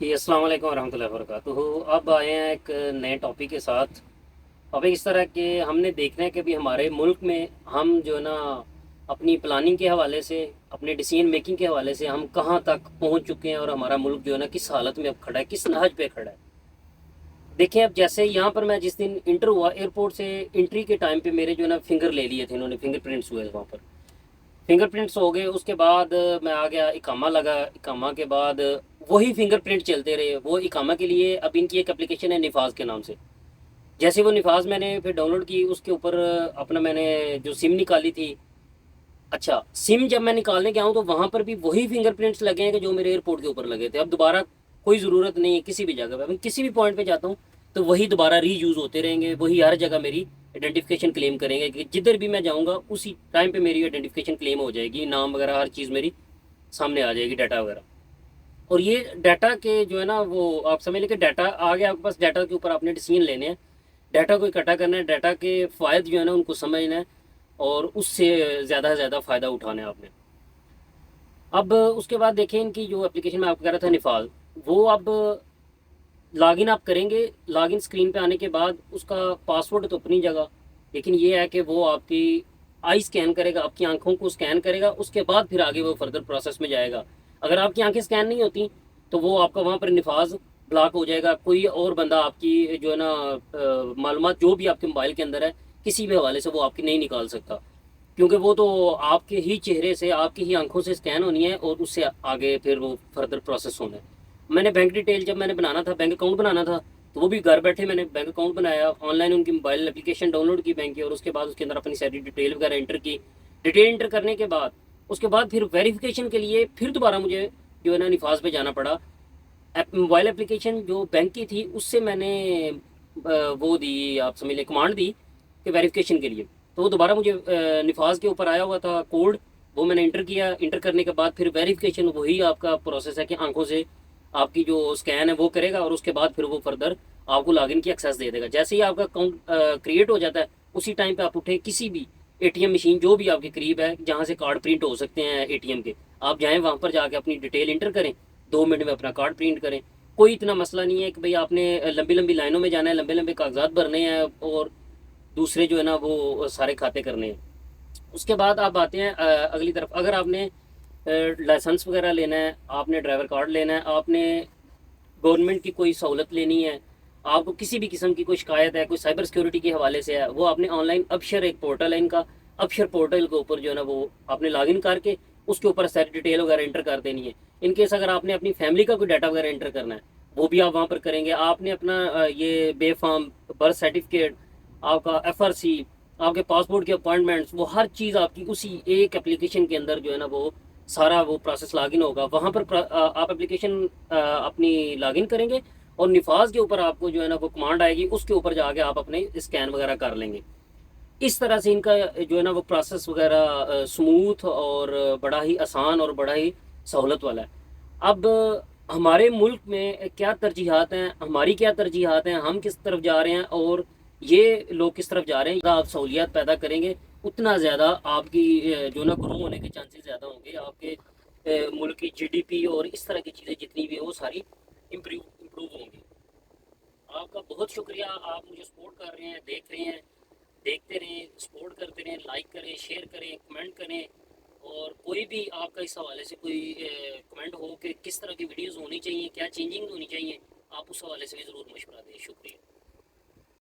जी अस्सलाम वालेकुम रहमतुल्लाहि व बरकातुहू। अब आए हैं एक नए टॉपिक के साथ। टॉपिक इस तरह के हमने देखना है कि भी हमारे मुल्क में हम जो है ना अपनी प्लानिंग के हवाले से, अपने डिसीजन मेकिंग के हवाले से हम कहाँ तक पहुँच चुके हैं और हमारा मुल्क जो है ना किस हालत में अब खड़ा है, किस नहज पे खड़ा है। देखें, अब जैसे यहाँ पर मैं जिस दिन इंटर हुआ एयरपोर्ट से, एंट्री के टाइम पे मेरे जो है ना फिंगर ले लिए थे इन्होंने, फिंगर प्रिंट्स हुए वहाँ पर। फिंगरप्रिंट्स हो गए, उसके बाद मैं आ गया, इकामा लगा, इकामा के बाद वही फिंगरप्रिंट चलते रहे। वो इकामा के लिए अब इनकी एक एप्लीकेशन है निफाज के नाम से। जैसे वो निफाज मैंने फिर डाउनलोड की, उसके ऊपर अपना मैंने जो सिम निकाली थी। अच्छा, सिम जब मैं निकालने गया हूँ तो वहाँ पर भी वही फिंगरप्रिंट्स लगे हैं कि जो मेरे एयरपोर्ट के ऊपर लगे थे। अब दोबारा कोई ज़रूरत नहीं है किसी भी जगह पे, मैं किसी भी पॉइंट पे जाता हूँ तो वही दोबारा री यूज़ होते रहेंगे, वही हर जगह मेरी आइडेंटिफिकेशन क्लेम करेंगे कि जिधर भी मैं जाऊँगा उसी टाइम पे मेरी आइडेंटिफिकेशन क्लेम हो जाएगी, नाम वगैरह हर चीज़ मेरी सामने आ जाएगी, डाटा वगैरह। और ये डाटा के जो है ना वो आप समझ लें कि डाटा आ गया आपके पास, डाटा के ऊपर आपने डिसीजन लेने हैं, डाटा को इकट्ठा करना है, डाटा के फ़ायदे जो है ना उनको समझना है और उससे ज़्यादा से ज़्यादा फ़ायदा उठाना है आपने। अब उसके बाद देखें, इनकी जो एप्लीकेशन में आपको कह रहा था निफाल, वो अब लॉगिन आप करेंगे। लॉगिन स्क्रीन पे आने के बाद उसका पासवर्ड तो अपनी जगह, लेकिन ये है कि वो आपकी आई स्कैन करेगा, आपकी आंखों को स्कैन करेगा, उसके बाद फिर आगे वो फर्दर प्रोसेस में जाएगा। अगर आपकी आंखें स्कैन नहीं होती तो वो आपका वहाँ पर निफाज ब्लॉक हो जाएगा। कोई और बंदा आपकी जो है ना मालूमात जो भी आपके मोबाइल के अंदर है, किसी भी हवाले से वो आपकी नहीं निकाल सकता, क्योंकि वो तो आपके ही चेहरे से, आपकी ही आंखों से स्कैन होनी है और उससे आगे फिर वो फर्दर प्रोसेस होना है। मैंने बैंक डिटेल जब मैंने बनाना था, बैंक अकाउंट बनाना था, तो वो भी घर बैठे मैंने बैंक अकाउंट बनाया, ऑनलाइन उनकी मोबाइल एप्लीकेशन डाउनलोड की बैंक की, और उसके बाद उसके अंदर अपनी सारी डिटेल वगैरह एंटर की। डिटेल एंटर करने के बाद उसके बाद फिर वेरिफिकेशन के लिए फिर दोबारा मुझे जो है ना निफाज पे जाना पड़ा। मोबाइल एप्लीकेशन जो बैंक की थी उससे मैंने वो दी, आप समझ लें कमांड दी कि वेरिफिकेशन के लिए। तो वो दोबारा मुझे निफाज के ऊपर आया हुआ था कोड, वो मैंने इंटर किया। इंटर करने के बाद फिर वेरिफिकेशन वही आपका प्रोसेस है कि आंखों से आपकी जो स्कैन है वो करेगा और उसके बाद फिर वो फर्दर आपको लॉगिन की एक्सेस दे देगा। जैसे ही आपका अकाउंट क्रिएट हो जाता है उसी टाइम पे आप उठे, किसी भी एटीएम मशीन जो भी आपके करीब है जहाँ से कार्ड प्रिंट हो सकते हैं एटीएम के, आप जाएँ वहाँ पर जाके अपनी डिटेल इंटर करें, 2 मिनट में अपना कार्ड प्रिंट करें। कोई इतना मसला नहीं है कि भाई आपने लंबी लंबी लाइनों में जाना है, लंबे लंबे कागजात भरने हैं और दूसरे जो है ना वो सारे खाते करने हैं। उसके बाद आप आते हैं अगली तरफ। अगर आपने लाइसेंस वगैरह लेना है, आपने ड्राइवर कार्ड लेना है, आपने गवर्नमेंट की कोई सहूलत लेनी है, आपको किसी भी किस्म की कोई शिकायत है, कोई साइबर सिक्योरिटी के हवाले से है, वो आपने ऑनलाइन अबशर एक पोर्टल है इनका, अबशर पोर्टल के ऊपर जो है ना वो आपने लॉगिन करके उसके ऊपर सारी डिटेल वगैरह एंटर कर देनी है। इनकेस अगर आपने अपनी फैमिली का कोई डाटा वगैरह एंटर करना है वो भी आप वहाँ पर करेंगे। आपने अपना ये बेफाम बर्थ सर्टिफिकेट, आपका एफआरसी, आपके पासपोर्ट के अपॉइंटमेंट्स, वो हर चीज़ आपकी उसी एक एप्लीकेशन के अंदर जो है ना वो सारा वो प्रोसेस लॉगिन होगा। वहाँ पर आप एप्लीकेशन अपनी लॉगिन करेंगे और निफाज के ऊपर आपको जो है ना वो कमांड आएगी, उसके ऊपर जाके आप अपने स्कैन वगैरह कर लेंगे। इस तरह से इनका जो है ना वो प्रोसेस वगैरह स्मूथ और बड़ा ही आसान और बड़ा ही सहूलत वाला है। अब हमारे मुल्क में क्या तरजीहात हैं, हमारी क्या तरजीहात हैं, हम किस तरफ जा रहे हैं और ये लोग किस तरफ जा रहे हैं, ज़्यादा आप सहूलियत पैदा करेंगे उतना ज़्यादा आपकी जो ना ग्रो होने के चांसेस ज़्यादा होंगे। आपके मुल्क की जीडीपी और इस तरह की चीज़ें जितनी भी हैं वो सारी इम्प्रूव इम्प्रूव होंगी। आपका बहुत शुक्रिया, आप मुझे सपोर्ट कर रहे हैं, देख रहे हैं, देखते रहें, सपोर्ट करते रहें, लाइक करें, शेयर करें, कमेंट करें। और कोई भी आपका इस हवाले से कोई कमेंट हो कि किस तरह की वीडियोस होनी चाहिए, क्या चेंजिंग होनी चाहिए, आप उस हवाले से भी ज़रूर मशवरा दें। शुक्रिया।